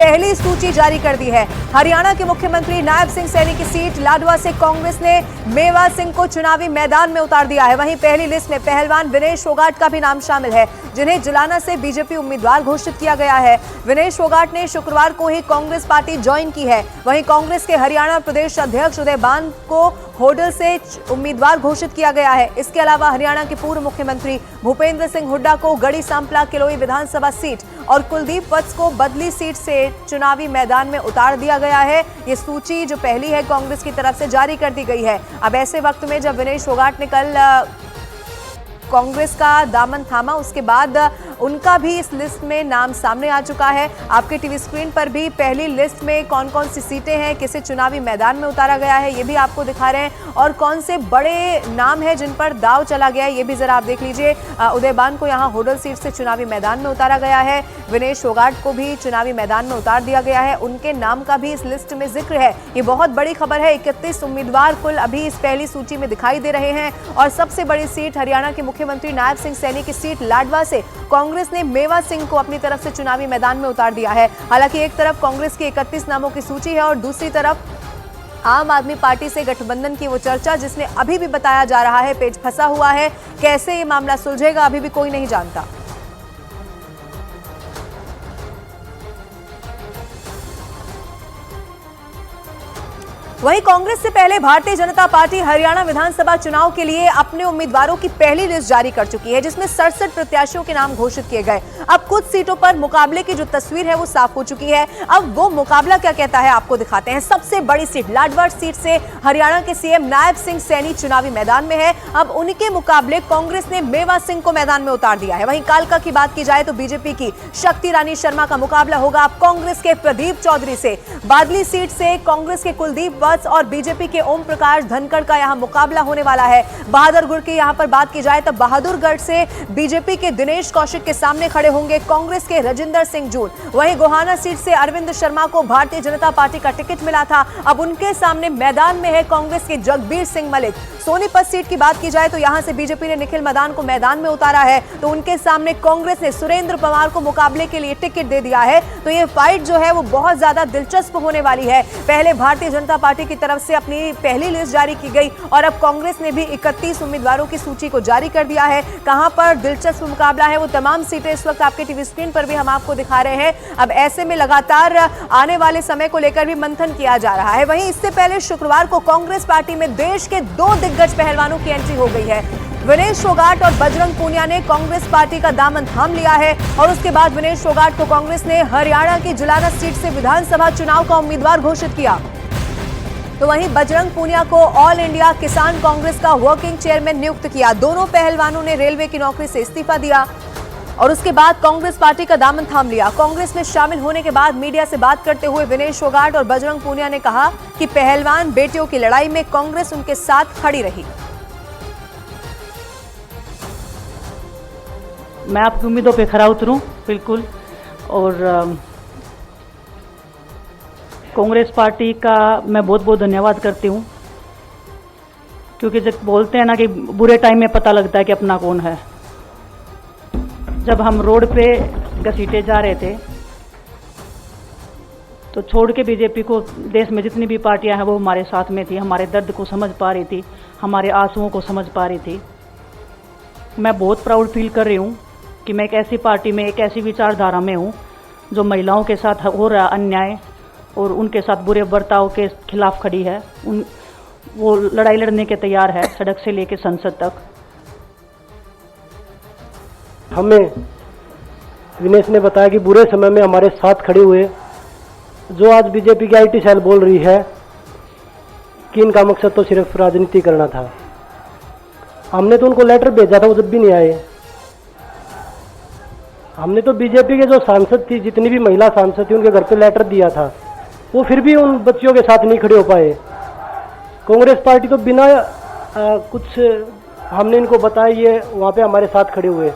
पहली सूची जारी कर दी है। हरियाणा के मुख्यमंत्री नायब सिंह सैनी की सीट लाडवा से कांग्रेस ने मेवा सिंह को चुनावी मैदान में उतार दिया है। वहीं पहली लिस्ट में पहलवान विनेश फोगाट का भी नाम शामिल है, जिन्हें जुलाना से बीजेपी उम्मीदवार घोषित किया गया है। विनेश फोगाट ने शुक्रवार को ही कांग्रेस पार्टी ज्वाइन की है। वहीं कांग्रेस के हरियाणा प्रदेश अध्यक्ष उदय बान को होडल से उम्मीदवार घोषित किया गया है। इसके अलावा हरियाणा के पूर्व मुख्यमंत्री भूपेंद्र सिंह हुड्डा को गढ़ी सांपला किलोई विधानसभा सीट और कुलदीप वत्स को बदली सीट से चुनावी मैदान में उतार दिया गया है। ये सूची जो पहली है कांग्रेस की तरफ से जारी कर दी गई है। अब ऐसे वक्त में जब विनेश फोगाट ने कल कांग्रेस का दामन थामा, उसके बाद उनका भी इस लिस्ट में नाम सामने आ चुका है। आपके टीवी स्क्रीन पर भी पहली लिस्ट में कौन कौन सी सीटें हैं, किसे चुनावी मैदान में उतारा गया है, ये भी आपको दिखा रहे हैं, और कौन से बड़े नाम हैं जिन पर दाव चला गया है, ये भी जरा आप देख लीजिए। उदय बान को यहाँ होडल सीट से चुनावी मैदान में उतारा गया है। विनेश फोगाट को भी चुनावी मैदान में उतार दिया गया है। उनके नाम का भी इस लिस्ट में जिक्र है। ये बहुत बड़ी खबर है। 31 उम्मीदवार कुल अभी इस पहली सूची में दिखाई दे रहे हैं और सबसे बड़ी सीट हरियाणा के मुख्यमंत्री नायब सिंह सैनी की सीट लाडवा से कांग्रेस ने मेवा सिंह को अपनी तरफ से चुनावी मैदान में उतार दिया है। हालांकि एक तरफ कांग्रेस की 31 नामों की सूची है और दूसरी तरफ आम आदमी पार्टी से गठबंधन की वो चर्चा, जिसमें अभी भी बताया जा रहा है पेच फंसा हुआ है। कैसे ये मामला सुलझेगा अभी भी कोई नहीं जानता। वहीं कांग्रेस से पहले भारतीय जनता पार्टी हरियाणा विधानसभा चुनाव के लिए अपने उम्मीदवारों की पहली लिस्ट जारी कर चुकी है, जिसमें 67 प्रत्याशियों के नाम घोषित किए गए। अब कुछ सीटों पर मुकाबले की जो तस्वीर है वो साफ हो चुकी है। अब वो मुकाबला क्या कहता है आपको दिखाते हैं। सबसे बड़ी सीट लाडवा सीट से हरियाणा के सीएम नायब सिंह सैनी चुनावी मैदान में है। अब उनके मुकाबले कांग्रेस ने मेवा सिंह को मैदान में उतार दिया है। वहीं कालका की बात की जाए तो बीजेपी की शक्ति रानी शर्मा का मुकाबला होगा अब कांग्रेस के प्रदीप चौधरी से। बादली सीट से कांग्रेस के कुलदीप और बीजेपी के ओम प्रकाश धनखड़ का यहां मुकाबला होने वाला है। बहादुरगढ़ की यहां पर बात की जाए तो बहादुरगढ़ से बीजेपी के दिनेश कौशिक के सामने खड़े होंगे कांग्रेस के राजिंदर सिंह जून। वहीं गोहाना सीट से अरविंद शर्मा को भारतीय जनता पार्टी का टिकट मिला था, अब उनके सामने मैदान में है कांग्रेस के जगबीर सिंह मलिक। सोनीपत सीट की बात की जाए तो यहां से बीजेपी ने निखिल मदान को मैदान में उतारा है, तो उनके सामने कांग्रेस ने सुरेंद्र पवार को मुकाबले के लिए टिकट दे दिया है। तो ये फाइट जो है वो बहुत ज्यादा दिलचस्प होने वाली है। पहले भारतीय जनता पार्टी की तरफ से अपनी पहली लिस्ट जारी की गई और अब कांग्रेस ने भी 31 उम्मीदवारों की सूची को जारी कर दिया है। कहां पर दिलचस्प मुकाबला है वो तमाम सीटें इस वक्त आपके टीवी स्क्रीन पर भी हम आपको दिखा रहे हैं। अब ऐसे में लगातार आने वाले समय को लेकर भी मंथन किया जा रहा है। वहीं इससे पहले शुक्रवार को कांग्रेस पार्टी में देश के 2 दिग्गज पहलवानों की एंट्री हो गई है। विनेश फोगाट और बजरंग पूनिया ने कांग्रेस पार्टी का दामन थाम लिया है और उसके बाद विनेश फोगाट को कांग्रेस ने हरियाणा की जुलाना सीट से विधानसभा चुनाव का उम्मीदवार घोषित किया। तो वहीं बजरंग पूनिया को ऑल इंडिया किसान कांग्रेस का वर्किंग चेयरमैन नियुक्त किया। दोनों पहलवानों ने रेलवे की नौकरी से इस्तीफा दिया और उसके बाद कांग्रेस पार्टी का दामन थाम लिया। कांग्रेस में शामिल होने के बाद मीडिया से बात करते हुए विनेश फोगाट और बजरंग पूनिया ने कहा कि पहलवान बेटियों की लड़ाई में कांग्रेस उनके साथ खड़ी रही। मैं आपकी उम्मीदों पे खरा उतरूं बिल्कुल, और कांग्रेस पार्टी का मैं बहुत बहुत धन्यवाद करती हूं, क्योंकि जब बोलते हैं ना कि बुरे टाइम में पता लगता है कि अपना कौन है। जब हम रोड पे घसीटे जा रहे थे तो छोड़ के बीजेपी को देश में जितनी भी पार्टियां हैं वो हमारे साथ में थी, हमारे दर्द को समझ पा रही थी, हमारे आंसुओं को समझ पा रही थी। मैं बहुत प्राउड फील कर रही हूँ कि मैं एक ऐसी पार्टी में, एक ऐसी विचारधारा में हूँ जो महिलाओं के साथ हो रहा अन्याय और उनके साथ बुरे बर्ताव के खिलाफ खड़ी है। वो लड़ाई लड़ने के तैयार है, सड़क से लेकर संसद तक। हमें विनेश ने बताया कि बुरे समय में हमारे साथ खड़े हुए, जो आज बीजेपी की आईटी सेल बोल रही है कि इनका मकसद तो सिर्फ राजनीति करना था। हमने तो उनको लेटर भेजा था, वो जब भी नहीं आए। हमने तो बीजेपी के जो सांसद थी, जितनी भी महिला सांसद थी, उनके घर पे लेटर दिया था, वो फिर भी उन बच्चियों के साथ नहीं खड़े हो पाए। कांग्रेस पार्टी तो बिना कुछ हमने इनको बताया ये वहाँ पे हमारे साथ खड़े हुए।